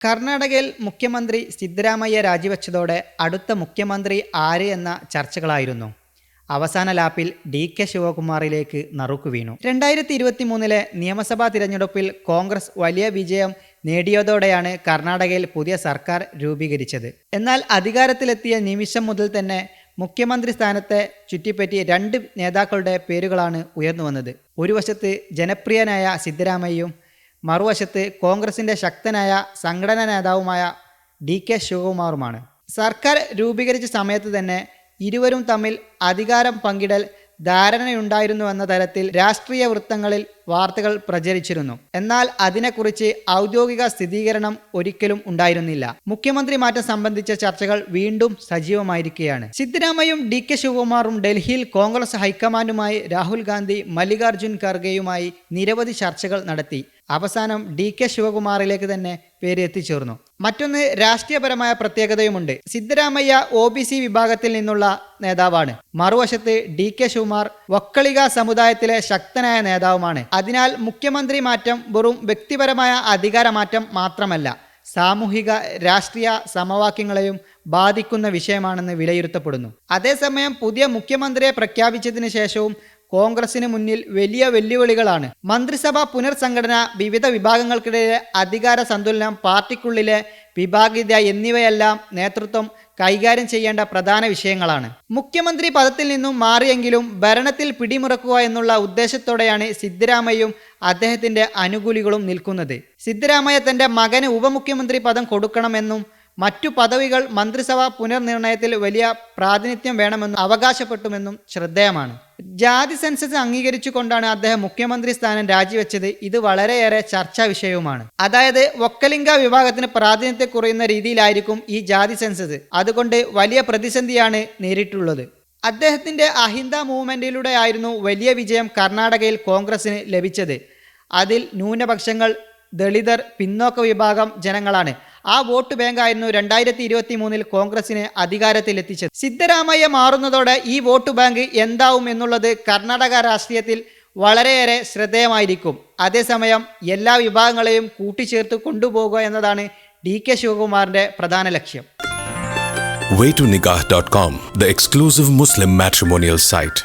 കർണാടകയിൽ മുഖ്യമന്ത്രി സിദ്ധരാമയ്യ രാജിവെച്ചതോടെ അടുത്ത മുഖ്യമന്ത്രി ആര് എന്ന ചർച്ചകളായിരുന്നു. അവസാന ലാപ്പിൽ DK ശിവകുമാറിലേക്ക് നറുക്കു വീണു. 2023 നിയമസഭാ തിരഞ്ഞെടുപ്പിൽ കോൺഗ്രസ് വലിയ വിജയം നേടിയതോടെയാണ് കർണാടകയിൽ പുതിയ സർക്കാർ രൂപീകരിച്ചത്. എന്നാൽ അധികാരത്തിലെത്തിയ നിമിഷം മുതൽ തന്നെ മുഖ്യമന്ത്രി സ്ഥാനത്തെ ചുറ്റിപ്പറ്റി രണ്ട് നേതാക്കളുടെ പേരുകളാണ് ഉയർന്നു വന്നത്. ഒരു വശത്ത് ജനപ്രിയനായ സിദ്ധരാമയ്യയും മറുവശത്ത് കോൺഗ്രസിൻ്റെ ശക്തനായ സംഘടനാ നേതാവുമായ DK ശിവകുമാറുമാണ്. സർക്കാർ രൂപീകരിച്ച സമയത്ത് തന്നെ ഇരുവരും തമ്മിൽ അധികാരം പങ്കിടൽ ധാരണയുണ്ടായിരുന്നുവെന്ന തരത്തിൽ രാഷ്ട്രീയ വൃത്തങ്ങളിൽ വാർത്തകൾ പ്രചരിച്ചിരുന്നു. എന്നാൽ അതിനെക്കുറിച്ച് ഔദ്യോഗിക സ്ഥിരീകരണം ഒരിക്കലും ഉണ്ടായിരുന്നില്ല. മുഖ്യമന്ത്രി മാറ്റം സംബന്ധിച്ച ചർച്ചകൾ വീണ്ടും സജീവമായിരിക്കുകയാണ്. സിദ്ധരാമയ്യയും DK ശിവകുമാറും ഡൽഹിയിൽ കോൺഗ്രസ് ഹൈക്കമാൻഡുമായി രാഹുൽ ഗാന്ധി, മല്ലികാർജുൻ ഖർഗെയുമായി നിരവധി ചർച്ചകൾ നടത്തി. അവസാനം DK ശിവകുമാറിലേക്ക് തന്നെ പേര് എത്തിച്ചേർന്നു. മറ്റൊന്ന് രാഷ്ട്രീയപരമായ പ്രത്യേകതയുമുണ്ട്. സിദ്ധരാമയ്യ OBC വിഭാഗത്തിൽ നിന്നുള്ള നേതാവാണ്. മറുവശത്ത് DK ശിവകുമാർ വക്കളിക സമുദായത്തിലെ ശക്തനായ നേതാവുമാണ്. അതിനാൽ മുഖ്യമന്ത്രി മാറ്റം വെറും വ്യക്തിപരമായ അധികാരമാറ്റം മാത്രമല്ല, സാമൂഹിക രാഷ്ട്രീയ സമവാക്യങ്ങളെയും ബാധിക്കുന്ന വിഷയമാണെന്ന് വിലയിരുത്തപ്പെടുന്നു. അതേസമയം പുതിയ മുഖ്യമന്ത്രിയെ പ്രഖ്യാപിച്ചതിന് ശേഷവും കോൺഗ്രസിന് മുന്നിൽ വലിയ വെല്ലുവിളികളാണ്. മന്ത്രിസഭാ പുനർസംഘടന, വിവിധ വിഭാഗങ്ങൾക്കിടയിലെ അധികാര സന്തുലനം, പാർട്ടിക്കുള്ളിലെ വിഭാഗീയത എന്നിവയെല്ലാം നേതൃത്വം കൈകാര്യം ചെയ്യേണ്ട പ്രധാന വിഷയങ്ങളാണ്. മുഖ്യമന്ത്രി പദത്തിൽ നിന്നും മാറിയെങ്കിലും ഭരണത്തിൽ പിടിമുറക്കുക എന്നുള്ള ഉദ്ദേശത്തോടെയാണ് സിദ്ധരാമയ്യയും അദ്ദേഹത്തിൻ്റെ അനുകൂലികളും നിൽക്കുന്നത്. സിദ്ധരാമയ്യ തൻ്റെ മകന് ഉപമുഖ്യമന്ത്രി പദം കൊടുക്കണമെന്നും മറ്റു പദവികൾ മന്ത്രിസഭാ പുനർനിർണയത്തിൽ വലിയ പ്രാതിനിധ്യം വേണമെന്നും അവകാശപ്പെട്ടുമെന്നും ശ്രദ്ധേയമാണ്. ജാതി സെൻസസ് അംഗീകരിച്ചുകൊണ്ടാണ് അദ്ദേഹം മുഖ്യമന്ത്രി സ്ഥാനം രാജിവെച്ചത്. ഇത് വളരെയേറെ ചർച്ചാ വിഷയവുമാണ്. അതായത് ഒക്കലിംഗ വിഭാഗത്തിന് പ്രാതിനിധ്യം കുറയുന്ന രീതിയിലായിരിക്കും ഈ ജാതി സെൻസസ്. അതുകൊണ്ട് വലിയ പ്രതിസന്ധിയാണ് നേരിട്ടുള്ളത്. അദ്ദേഹത്തിൻ്റെ അഹിന്ദ മൂവ്മെൻറ്റിലൂടെ ആയിരുന്നു വലിയ വിജയം കർണാടകയിൽ കോൺഗ്രസിന് ലഭിച്ചത്. അതിൽ ന്യൂനപക്ഷങ്ങൾ, ദളിതർ, പിന്നോക്ക വിഭാഗം ജനങ്ങളാണ്. ആ വോട്ട് ബാങ്കായിരുന്നു 2023 കോൺഗ്രസിനെ അധികാരത്തിലെത്തിച്ചത്. സിദ്ധരാമയ്യ മാറുന്നതോടെ ഈ വോട്ട് ബാങ്ക് എന്താവും എന്നുള്ളത് കർണാടക രാഷ്ട്രീയത്തിൽ വളരെയേറെ ശ്രദ്ധേയമായിരിക്കും. അതേസമയം എല്ലാ വിഭാഗങ്ങളെയും കൂട്ടിച്ചേർത്ത് കൊണ്ടുപോകുക എന്നതാണ് DK ശിവകുമാറിന്റെ പ്രധാന ലക്ഷ്യം. Waytonikah.com, the exclusive Muslim matrimonial site.